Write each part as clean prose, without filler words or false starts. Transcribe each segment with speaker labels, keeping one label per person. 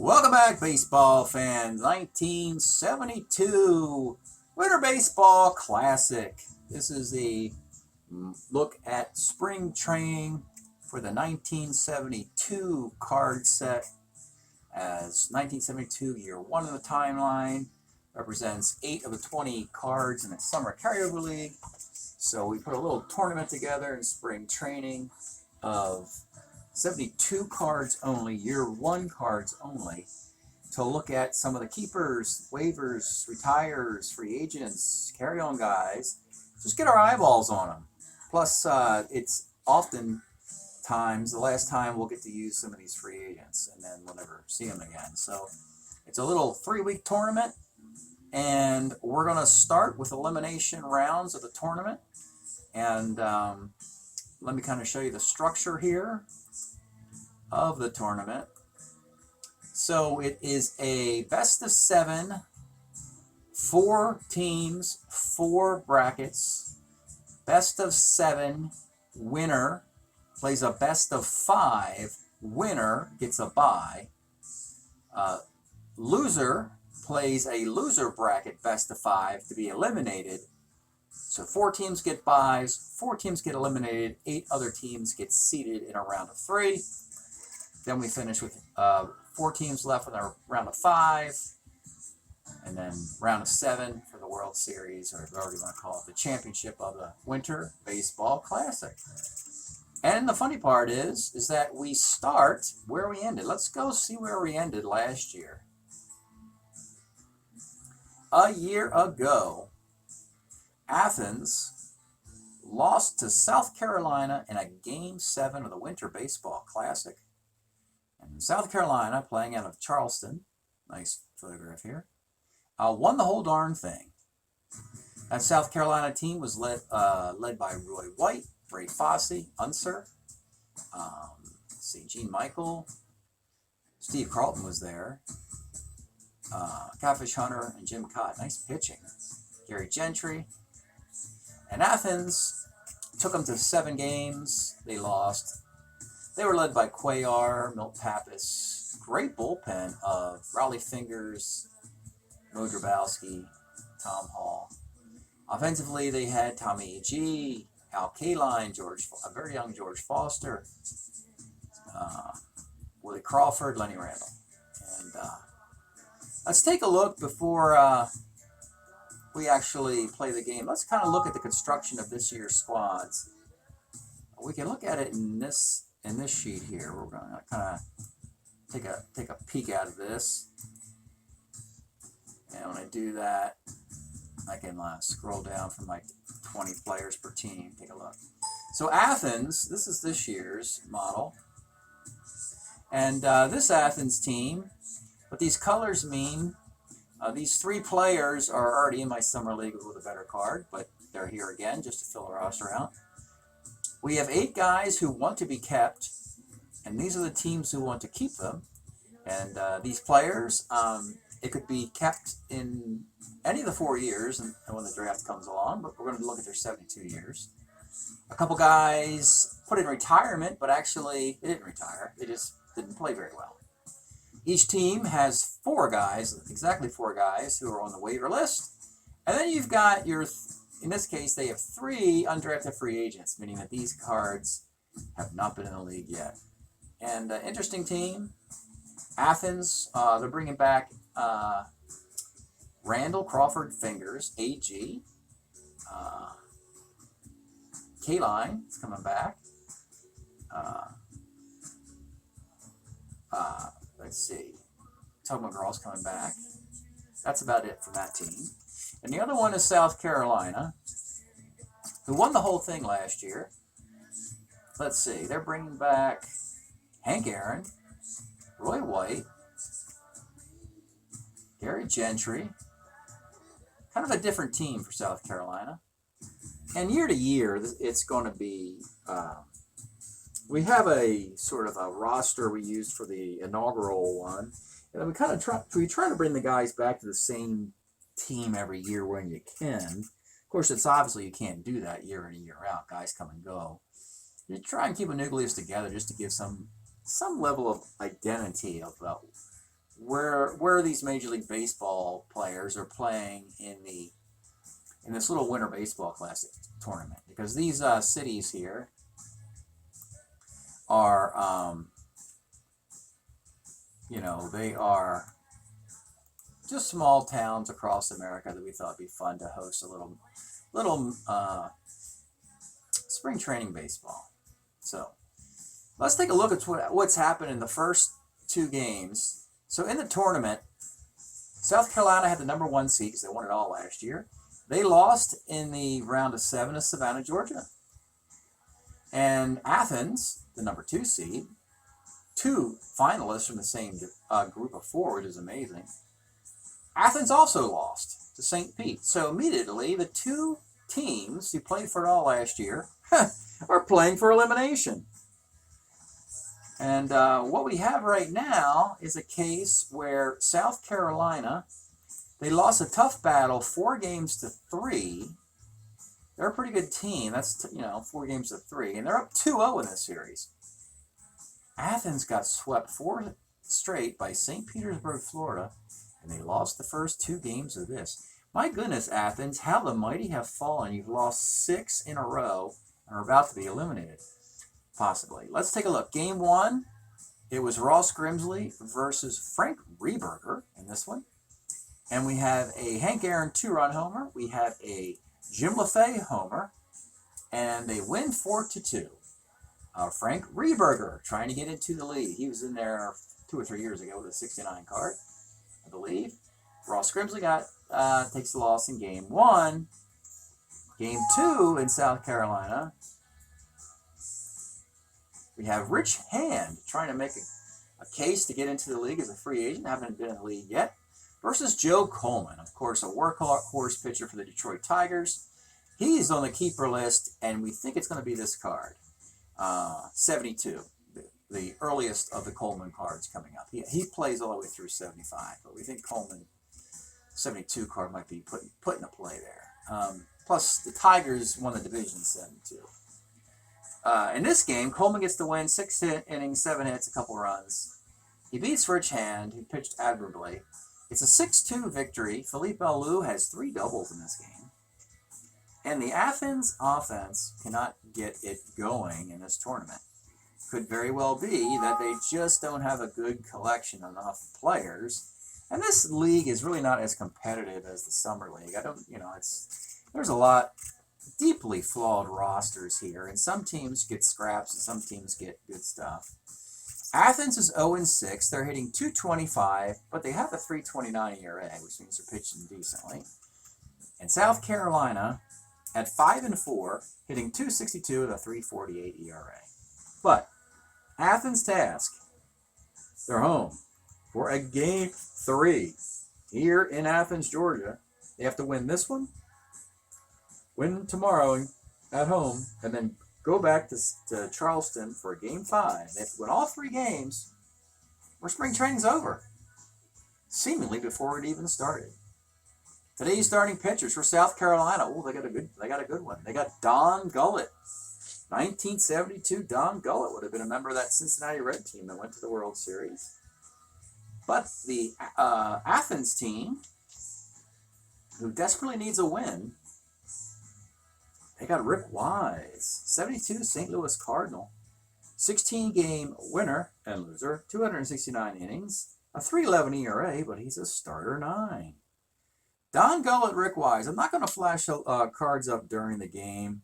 Speaker 1: Welcome back, baseball fans. 1972 Winter Baseball Classic. This is a look at spring training for the 1972 card set, as 1972, year one of the timeline, represents 8 of the 20 cards in the Summer Carryover League. So we put a little tournament together in spring training of 72 cards only, year one cards only, to look at some of the keepers, waivers, retires, free agents, carry-on guys. Just get our eyeballs on them. Plus, it's often times the last time we'll get to use some of these free agents, and then we'll never see them again. So it's a little 3-week tournament, and we're going to start with elimination rounds of the tournament. And let me kind of show you the structure here of the tournament. So it is a best of 7, 4 teams, 4 brackets. Best of 7 winner plays a best of 5. Winner gets a bye. Loser plays a loser bracket best of 5 to be eliminated. So 4 teams get byes, 4 teams get eliminated, 8 other teams get seeded in a round of 3. Then we finish with 4 teams left in a round of 5, and then round of 7 for the World Series, or whatever you want to call it, the championship of the Winter Baseball Classic. And the funny part is that we start where we ended. Let's go see where we ended last year. A year ago, Athens lost to South Carolina in a Game 7 of the Winter Baseball Classic. And South Carolina, playing out of Charleston, nice photograph here, won the whole darn thing. That South Carolina team was led by Roy White, Ray Fosse, Unser, Gene Michael, Steve Carlton was there, Catfish Hunter, and Jim Cott. Nice pitching. Gary Gentry. And Athens took them to 7 games. They lost. They were led by Cuellar, Milt Pappas, great bullpen of Raleigh Fingers, Mo Drabowski, Tom Hall. Offensively, they had Tommy G, Al Kaline, a very young George Foster, Willie Crawford, Lenny Randall. And let's take a look before we actually play the game. Let's kind of look at the construction of this year's squads. We can look at it in this sheet here. We're going to kind of take a peek out of this. And when I do that, I can scroll down from like 20 players per team. Take a look. So Athens, this is this year's model. And this Athens team, what these colors mean, these 3 players are already in my summer league with a better card, but they're here again just to fill the roster out. We have 8 guys who want to be kept, and these are the teams who want to keep them. And these players, it could be kept in any of the 4 years and when the draft comes along, but we're going to look at their 72 years. A couple guys put in retirement, but actually they didn't retire. They just didn't play very well. Each team has 4 guys, exactly 4 guys, who are on the waiver list. And then you've got in this case, they have 3 undrafted free agents, meaning that these cards have not been in the league yet. And interesting team, Athens, they're bringing back Randall, Crawford, Fingers, AG. Kaline is coming back. Let's see. Tug McGraw's coming back. That's about it from that team. And the other one is South Carolina, who won the whole thing last year. Let's see. They're bringing back Hank Aaron, Roy White, Gary Gentry. Kind of a different team for South Carolina. And year to year, it's going to be... we have a sort of a roster we used for the inaugural one. And then we kind of try to bring the guys back to the same team every year when you can. Of course, it's obviously you can't do that year in and year out. Guys come and go. You try and keep a nucleus together just to give some level of identity of where these Major League Baseball players are playing in this little Winter Baseball Classic tournament, because these cities here are, you know, they are just small towns across America that we thought would be fun to host a little spring training baseball. So let's take a look at what's happened in the first two games. So in the tournament, South Carolina had the #1 seed because they won it all last year. They lost in the round of 7 to Savannah, Georgia. And Athens, the #2 seed, 2 finalists from the same group of 4, which is amazing. Athens also lost to St. Pete. So immediately, the 2 teams who played for it all last year are playing for elimination. And what we have right now is a case where South Carolina, they lost a tough battle 4 games to 3. They're a pretty good team. That's, 4 games to 3. And they're up 2-0 in this series. Athens got swept 4 straight by St. Petersburg, Florida, and they lost the first 2 games of this. My goodness, Athens, how the mighty have fallen. You've lost 6 in a row and are about to be eliminated, possibly. Let's take a look. Game 1, it was Ross Grimsley versus Frank Rehberger in this one. And we have a Hank Aaron 2-run homer. We have a Jim LaFay homer. And they win 4-2. Frank Rehberger trying to get into the lead. He was in there 2 or 3 years ago with a 69 card, I believe. Ross Grimsley takes the loss in Game 1. Game 2 in South Carolina, we have Rich Hand trying to make a case to get into the league as a free agent. Haven't been in the league yet. Versus Joe Coleman, of course, a workhorse pitcher for the Detroit Tigers. He's on the keeper list, and we think it's going to be this card. 72, the earliest of the Coleman cards coming up. He plays all the way through 75, but we think Coleman 72 card might be put into play there. Plus, the Tigers won the division 7-2. In this game, Coleman gets the win, 6 innings, 7 hits, a couple runs. He beats Rich Hand, who pitched admirably. It's a 6-2 victory. Felipe Alou has 3 doubles in this game. And the Athens offense cannot get it going in this tournament. Could very well be that they just don't have a good collection of enough players. And this league is really not as competitive as the summer league. There's a lot deeply flawed rosters here, and some teams get scraps and some teams get good stuff. Athens is 0-6. They're hitting .225, but they have a .329 ERA, which means they're pitching decently. And South Carolina at 5-4, hitting .262 with a .348 ERA. But Athens' task, they're home for a Game 3 here in Athens, Georgia. They have to win this one, win tomorrow at home, and then go back to Charleston for a Game 5. They have to win all 3 games, or spring training's over, seemingly before it even started. Today's starting pitchers for South Carolina. Oh, they got a good one. They got Don Gullett. 1972 Don Gullett would have been a member of that Cincinnati Red team that went to the World Series. But the Athens team, who desperately needs a win, they got Rick Wise, 72 St. Louis Cardinal, 16-game winner and loser, 269 innings, a .311 ERA, but he's a starter 9. Don Gullett, Rick Wise. I'm not going to flash cards up during the game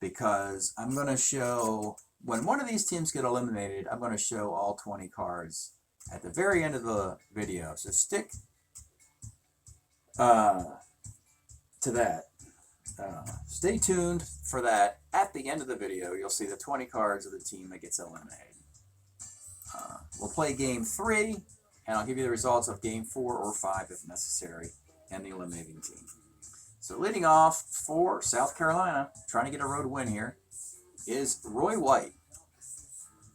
Speaker 1: because I'm going to show, when one of these teams get eliminated, I'm going to show all 20 cards at the very end of the video. So stick to that. Stay tuned for that. At the end of the video, you'll see the 20 cards of the team that gets eliminated. We'll play Game 3, and I'll give you the results of Game 4 or 5 if necessary, and the eliminating team. So leading off for South Carolina, trying to get a road win here, is Roy White.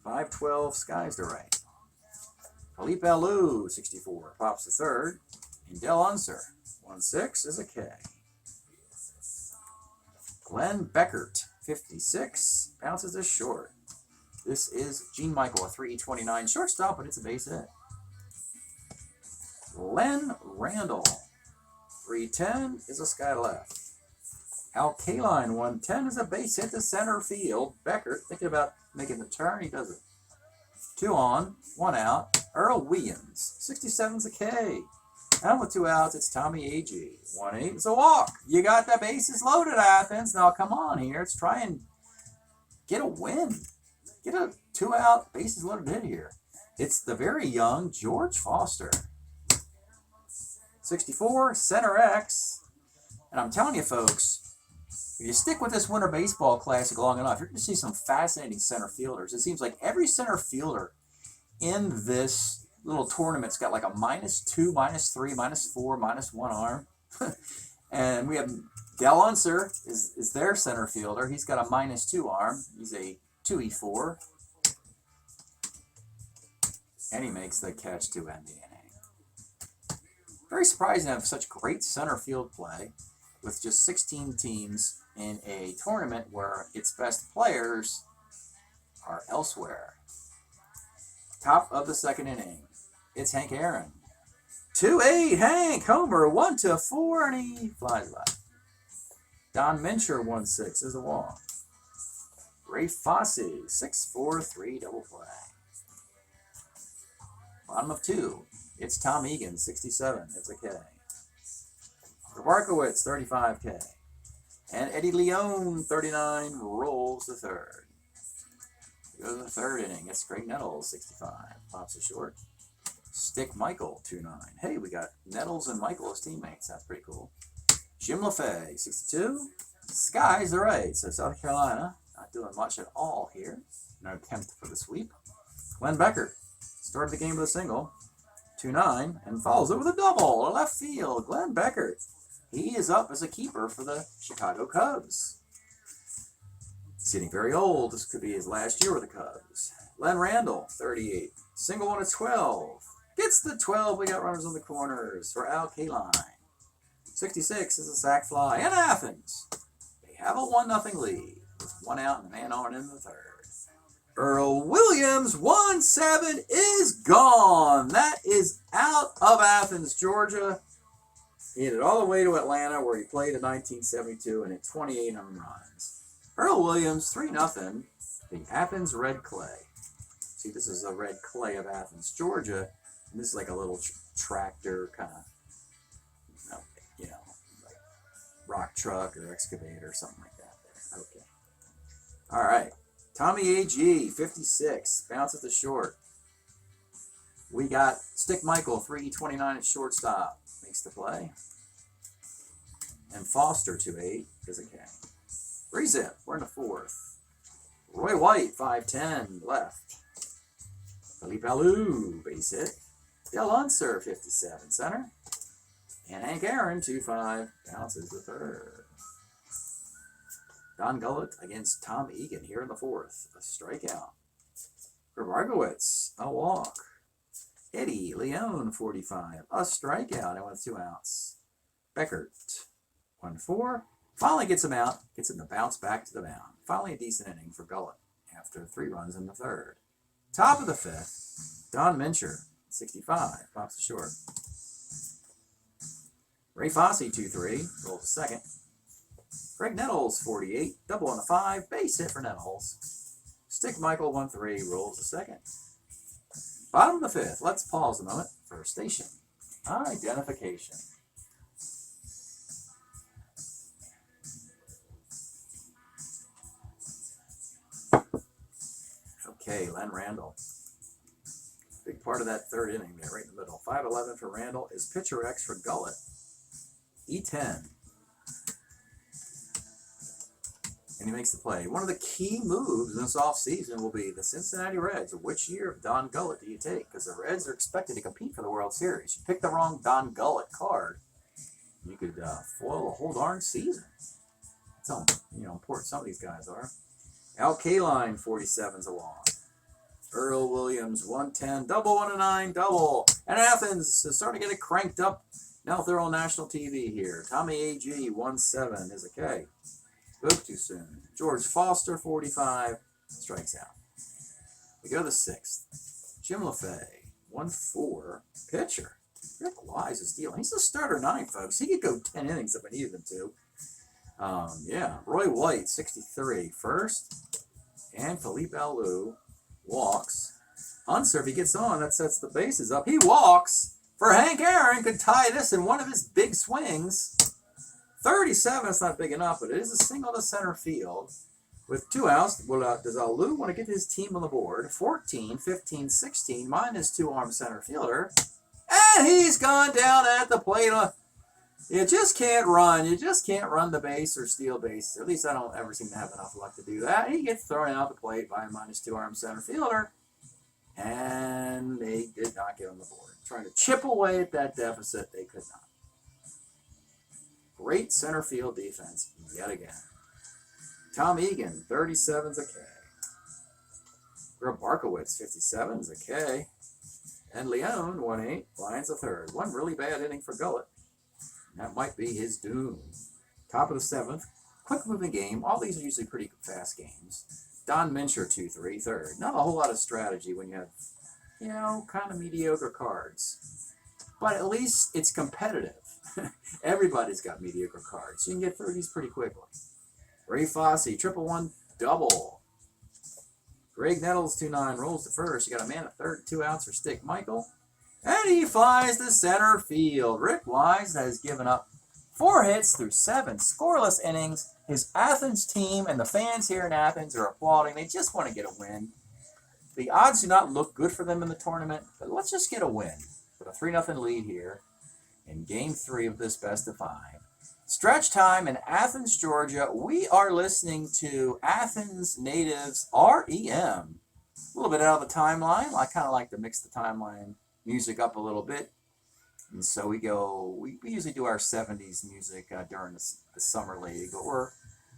Speaker 1: 512, skies to right. Felipe Alou, 64, pops the third. And Del Unser, 1-6, is a K. Glenn Beckert, 56, bounces this short. This is Gene Michael, a .329 shortstop, but it's a base hit. Len Randall, 310 is a sky left. Al Kaline, 110 is a base hit to center field. Beckert thinking about making the turn. He does it. 2 on, 1 out. Earl Williams, 67's a K. And with 2 outs, it's Tommy A.G. 1-8 is a walk. You got the bases loaded, Athens. Now come on here. Let's try and get a win. Get a 2-out bases loaded hit here. It's the very young George Foster. 64, center X. And I'm telling you, folks, if you stick with this Winter Baseball Classic long enough, you're going to see some fascinating center fielders. It seems like every center fielder in this little tournament's got like a -2, -3, -4, -1 arm. And we have Del Unser is their center fielder. He's got a -2 arm. He's a 2E4. And he makes the catch to end the inning. Very surprising to have such great center field play with just 16 teams in a tournament where its best players are elsewhere. Top of the second inning. It's Hank Aaron. 2-8, Hank, homer, 1-4, and he flies by. Don Mincher, 1-6 is a walk. Ray Fosse, 6-4-3 double play. Bottom of 2, it's Tom Egan, 67, it's a K. Barkowitz, 35K. And Eddie Leone, 39, rolls the third. We go to the third inning. It's Greg Nettles, 65, pops a short. Stick Michael, 2-9. Hey, we got Nettles and Michael as teammates. That's pretty cool. Jim LaFay, 62. Skies the right. So South Carolina not doing much at all here. No attempt for the sweep. Glenn Beckert started the game with a single, 2-9, and follows it with a double to left field. Glenn Beckert, he is up as a keeper for the Chicago Cubs. He's getting very old. This could be his last year with the Cubs. Len Randall, 38. Single on a 12. Gets the 12. We got runners on the corners for Al Kaline. 66 is a sac fly. And Athens, they have a 1-0 lead with 1 out and a man on in the third. Earl Williams, 1-7 is gone. That is out of Athens, Georgia. He hit it all the way to Atlanta, where he played in 1972 and hit 28 home runs. Earl Williams, 3-0, the Athens Red Clay. See, this is a red clay of Athens, Georgia. And this is like a little tractor kind of, like rock truck or excavator or something like that there. Okay. All right. Tommy A.G., 56, bounces to short. We got Stick Michael, 329 at shortstop, makes the play. And Foster, 2-8, is a K. Rezip, we're in the fourth. Roy White, 5'10", left. Felipe Alou, base hit. Del Unser, 57, center. And Hank Aaron, 2-5, bounces the third. Don Gullett against Tom Egan here in the fourth. A strikeout. For Barkowitz, a walk. Eddie Leone, 45, a strikeout and with 2 outs. Beckert, 1-4. Finally gets him out. Gets him to bounce back to the mound. Finally a decent inning for Gullett after 3 runs in the third. Top of the fifth, Don Mincher, 65, pops the short. Ray Fosse, 2-3, rolls the second. Greg Nettles, 48, double on the 5, base hit for Nettles. Stick Michael, 1-3, rolls the second. Bottom of the fifth, let's pause a moment for station identification. Okay, Len Randall. Big part of that third inning there, right in the middle. 5-11 for Randall is pitcher X for Gullett. E10. And he makes the play. One of the key moves in this offseason will be the Cincinnati Reds. Which year of Don Gullett do you take? Because the Reds are expected to compete for the World Series. You pick the wrong Don Gullett card, you could foil the whole darn season. That's how important some of these guys are. Al Kaline, 47's a walk. Earl Williams, 110, double, 1-9, double. And Athens is starting to get it cranked up. Now they're on national TV here. Tommy A.G., 1-7 is a K. Spoke too soon. George Foster, 45, strikes out. We go to the sixth. Jim LaFay, 1-4, pitcher. Rick Wise is dealing. He's a starter 9, folks. He could go 10 innings if I needed him to. Yeah, Roy White, 63, first. And Felipe Alou walks. Unser, if he gets on, that sets the bases up. He walks for Hank Aaron. Could tie this in one of his big swings. 37, it's not big enough, but it is a single to center field. With 2 outs, well, does Alou want to get his team on the board? 14, 15, 16, minus 2-arm center fielder. And he's gone down at the plate. You just can't run. You just can't run the base or steal base. At least I don't ever seem to have enough luck to do that. He gets thrown out the plate by a minus 2-arm center fielder. And they did not get on the board. Trying to chip away at that deficit, they could not. Great center field defense yet again. Tom Egan, 37's a K. Greg Barkowitz, 57's a K. And Leone, 1-8, lines a third. One really bad inning for Gullett. That might be his doom. Top of the 7th. Quick moving game. All these are usually pretty fast games. Don Mincher, 2-3, third. Not a whole lot of strategy when you have, you know, kind of mediocre cards. But at least it's competitive. Everybody's got mediocre cards. You can get through these pretty quickly. Ray Fosse, 1-1 double. Greg Nettles, 2-9, rolls to first. You got a man at third, 2 outs for Stick Michael. And he flies to center field. Rick Wise has given up 4 hits through 7 scoreless innings. His Athens team and the fans here in Athens are applauding. They just want to get a win. The odds do not look good for them in the tournament, but let's just get a win. With a 3-0 lead here in Game 3 of this best-of-5. Stretch time in Athens, Georgia. We are listening to Athens natives REM. A little bit out of the timeline. I kind of like to mix the timeline music up a little bit. And so we usually do our 70s music during the Summer League. But we're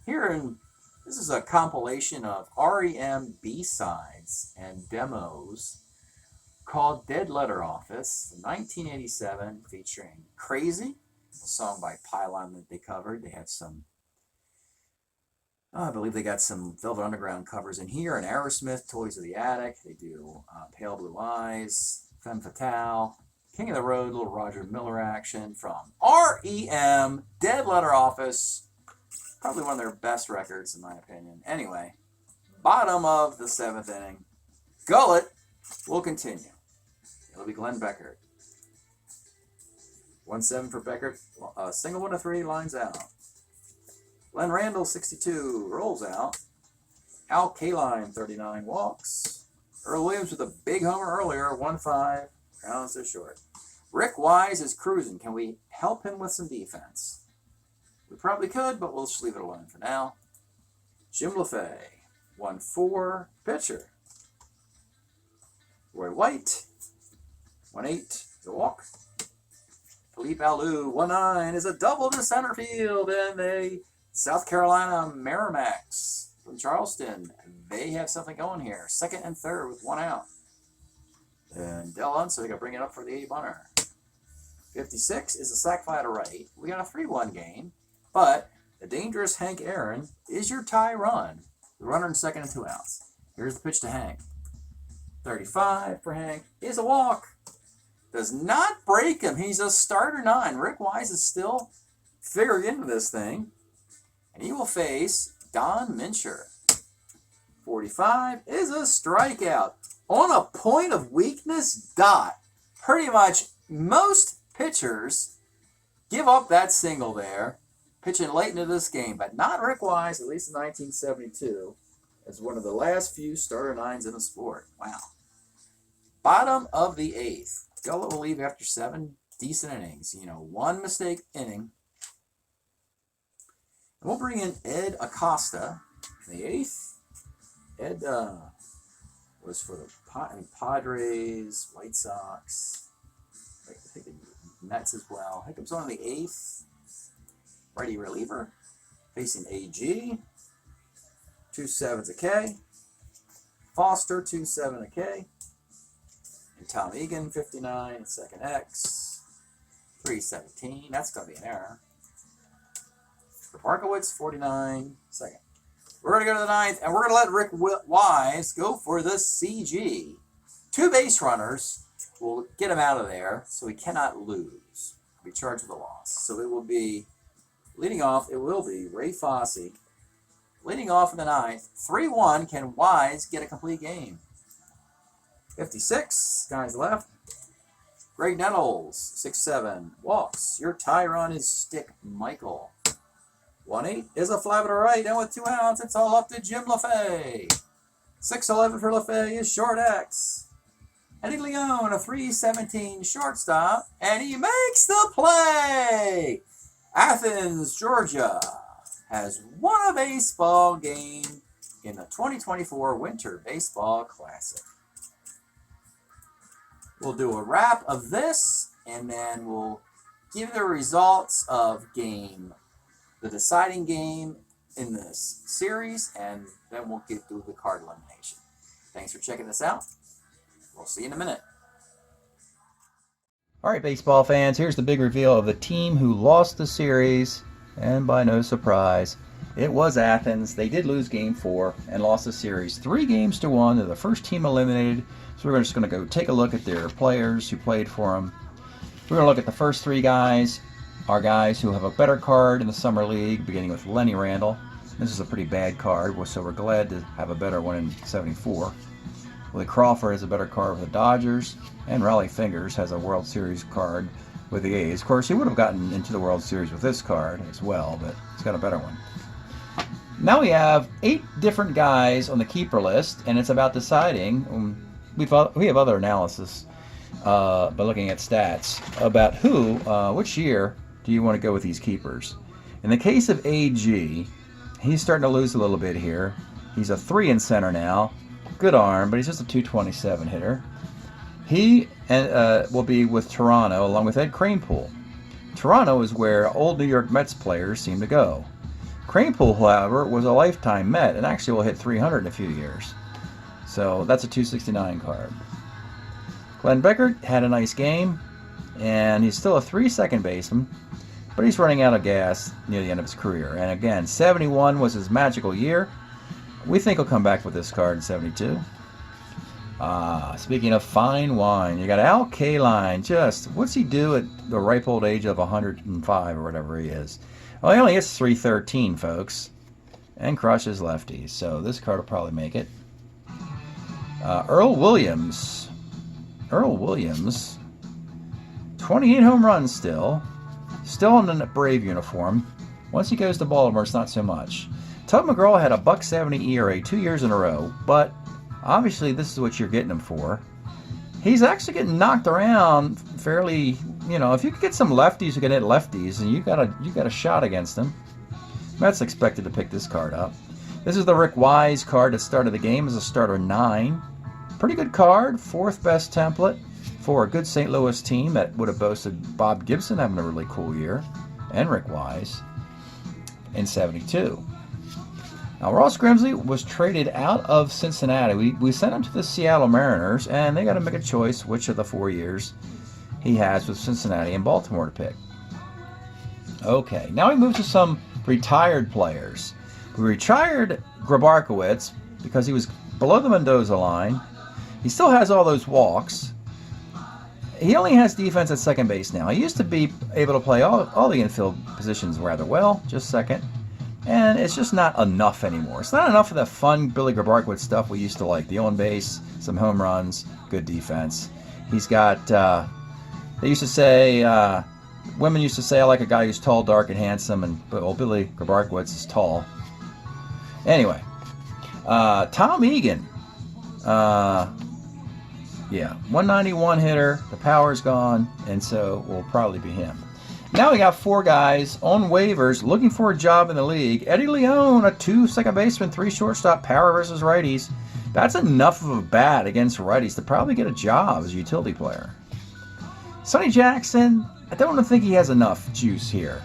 Speaker 1: here in, this is a compilation of REM B-sides and demos called Dead Letter Office, 1987, featuring Crazy, a song by Pylon that they covered. They have some, I believe they got some Velvet Underground covers in here, and Aerosmith, Toys of the Attic. They do Pale Blue Eyes, Femme Fatale, King of the Road, Little Roger Miller action from REM, Dead Letter Office. Probably one of their best records, in my opinion. Anyway, bottom of the 7th inning. Gullett will continue. It'll be Glenn Beckert. 1-7 for Beckert. Single 1-3, lines out. Glenn Randall, 62, rolls out. Al Kaline, 39, walks. Earl Williams with a big homer earlier, 1-5, rounds to short. Rick Wise is cruising. Can we help him with some defense? We probably could, but we'll just leave it alone for now. Jim LaFay, 1-4, pitcher. Roy White, 1-8, the walk. Felipe Alou, 1-9, is a double to center field, and the South Carolina Merrimacs from Charleston, they have something going here. 2nd and 3rd with 1 out. And Del Unser, they got to bring it up for the 8-bunter. 56 is a sac fly to right. We got a 3-1 game, but the dangerous Hank Aaron is your tie run. The runner in 2nd and 2 outs. Here's the pitch to Hank. 35 for Hank is a walk. Does not break him. He's a starter 9. Rick Wise is still figuring into this thing. And he will face Don Mincher. 45 is a strikeout. On a point of weakness dot. Pretty much most pitchers give up that single there, pitching late into this game, but not Rick Wise, at least in 1972, as one of the last few starter 9s in the sport. Wow. Bottom of the 8th. Gullett will leave after 7 decent innings. 1 mistake inning. And we'll bring in Ed Acosta in the 8th. Ed was for the Padres, White Sox, I think the Mets as well. He comes on in the 8th. Righty reliever. Facing AG. 2-7's a K. Foster, 2-7 a K. And Tom Egan, 59, 2nd X. 3-17. That's going to be an error. For Barkowitz, 49, 2nd. We're going to go to the 9th, and we're going to let Rick Wise go for the CG. 2 base runners, will get him out of there, so he cannot lose. He'll be charged with a loss. So it will be, leading off, it will be Ray Fosse. Leading off in the ninth, 3-1, can Wise get a complete game? 56, guys left. Greg Nettles, 6-7, walks. Your tire on his stick, Michael. 1-8 is a fly to the right, and with 2 outs, it's all up to Jim LaFay. 6-11 for LaFay is short X. Eddie Leone, a 3-17 shortstop, and he makes the play! Athens, Georgia, has won a baseball game in the 2024 Winter Baseball Classic. We'll do a wrap of this, and then we'll give you the results of the deciding game in this series, and then we'll get through the card elimination. Thanks for checking this out. We'll see you in a minute.
Speaker 2: All right, baseball fans, here's the big reveal of the team who lost the series, and by no surprise, it was Athens. They did lose Game 4 and lost the series 3-1. They're the first team eliminated, so we're just going to go take a look at their players who played for them. We're going to look at the first 3 guys, our guys who have a better card in the Summer League, beginning with Lenny Randall. This is a pretty bad card, so we're glad to have a better one in 74. Willie Crawford has a better card with the Dodgers, and Raleigh Fingers has a World Series card with the A's. Of course, he would have gotten into the World Series with this card as well, but he's got a better one. Now we have 8 different guys on the keeper list, and it's about deciding. We have other analysis by looking at stats about which year do you want to go with these keepers. In the case of AG, he's starting to lose a little bit here. He's a 3 in center now. Good arm, but he's just a 227 hitter. He will be with Toronto along with Ed Kranepool. Toronto is where old New York Mets players seem to go. Kranepool, however, was a lifetime Met and actually will hit 300 in a few years. So that's a 269 card. Glenn Beckert had a nice game, and he's still a 3 second baseman, but he's running out of gas near the end of his career. And again, 71 was his magical year. We think he'll come back with this card in 72. Speaking of fine wine, you got Al Kaline. What's he do at the ripe old age of 105 or whatever he is? Well, he only hits 313, folks, and crushes lefties. So this card will probably make it. Earl Williams, 28 home runs still in the Brave uniform. Once he goes to Baltimore, it's not so much. Tug McGraw had a .170 ERA 2 years in a row, but obviously this is what you're getting him for. He's actually getting knocked around fairly, if you could get some lefties who can hit lefties, and you got a shot against them. Mets expected to pick this card up. This is the Rick Wise card that started the game as a starter 9. Pretty good card, 4th best template for a good St. Louis team that would have boasted Bob Gibson having a really cool year, and Rick Wise in 72. Now, Ross Grimsley was traded out of Cincinnati. We sent him to the Seattle Mariners, and they got to make a choice which of the 4 years he has with Cincinnati and Baltimore to pick. Okay, now we move to some retired players. We retired Grabarkowitz because he was below the Mendoza line. He still has all those walks. He only has defense at second base now. He used to be able to play all the infield positions rather well, just second. And it's just not enough anymore. It's not enough of the fun Billy Grabarkowitz stuff we used to like. The on base, some home runs, good defense. He's got, they used to say, women used to say, I like a guy who's tall, dark, and handsome. Well, Billy Grabarkowitz is tall. Anyway, Tom Egan. 191 hitter. The power's gone, and so will probably be him. Now we got 4 guys on waivers looking for a job in the league. Eddie Leone, a 2 second baseman, 3 shortstop, power versus righties. That's enough of a bat against righties to probably get a job as a utility player. Sonny Jackson, I don't think he has enough juice here.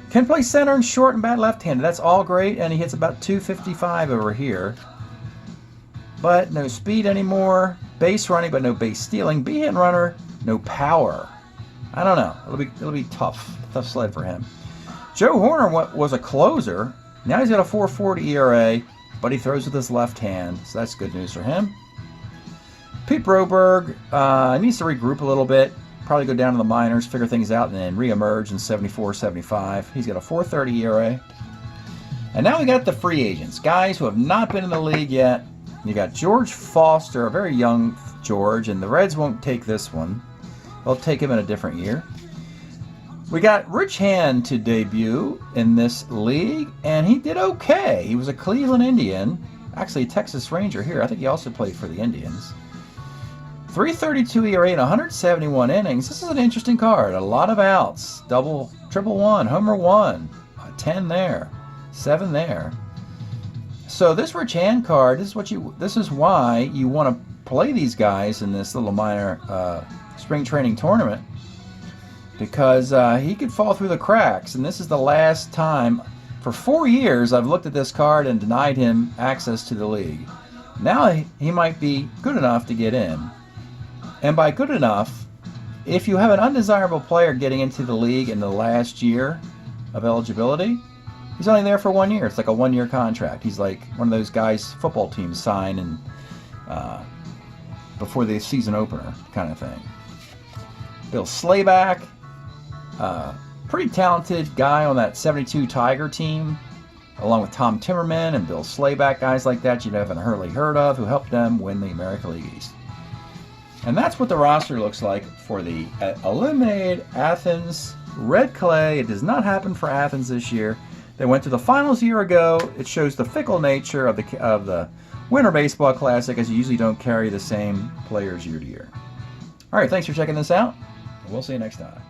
Speaker 2: Can play center and short and bat left-handed. That's all great, and he hits about 255 over here. But no speed anymore. Base running, but no base stealing. B-hit runner, no power. I don't know. It'll be tough sled for him. Joe Horner was a closer. Now he's got a 4.40 ERA, but he throws with his left hand, so that's good news for him. Pete Broberg needs to regroup a little bit. Probably go down to the minors, figure things out, and then reemerge in 74, 75. He's got a 4.30 ERA. And now we got the free agents, guys who have not been in the league yet. You got George Foster, a very young George, and the Reds won't take this one. They'll take him in a different year. We got Rich Hand to debut in this league, and he did okay. He was a Cleveland Indian, actually a Texas Ranger here. I think he also played for the Indians. 3.32 ERA in 171 innings. This is an interesting card. A lot of outs. Double, triple one, homer one, 10 there, 7 there. So this Rich Hand card, this is why you want to play these guys in this little minor spring training tournament, because he could fall through the cracks. And this is the last time for 4 years I've looked at this card and denied him access to the league. Now he might be good enough to get in. And by good enough, if you have an undesirable player getting into the league in the last year of eligibility, he's only there for 1 year. It's like a 1-year contract. He's like one of those guys football teams sign and before the season opener kind of thing. Bill Slayback, pretty talented guy on that 72 Tiger team, along with Tom Timmerman and Bill Slayback, guys like that you haven't hardly heard of, who helped them win the American League East. And that's what the roster looks like for the eliminated Athens Red Clay. It does not happen for Athens this year. They went to the finals a year ago. It shows the fickle nature of the Winter Baseball Classic, as you usually don't carry the same players year to year. All right, thanks for checking this out. We'll see you next time.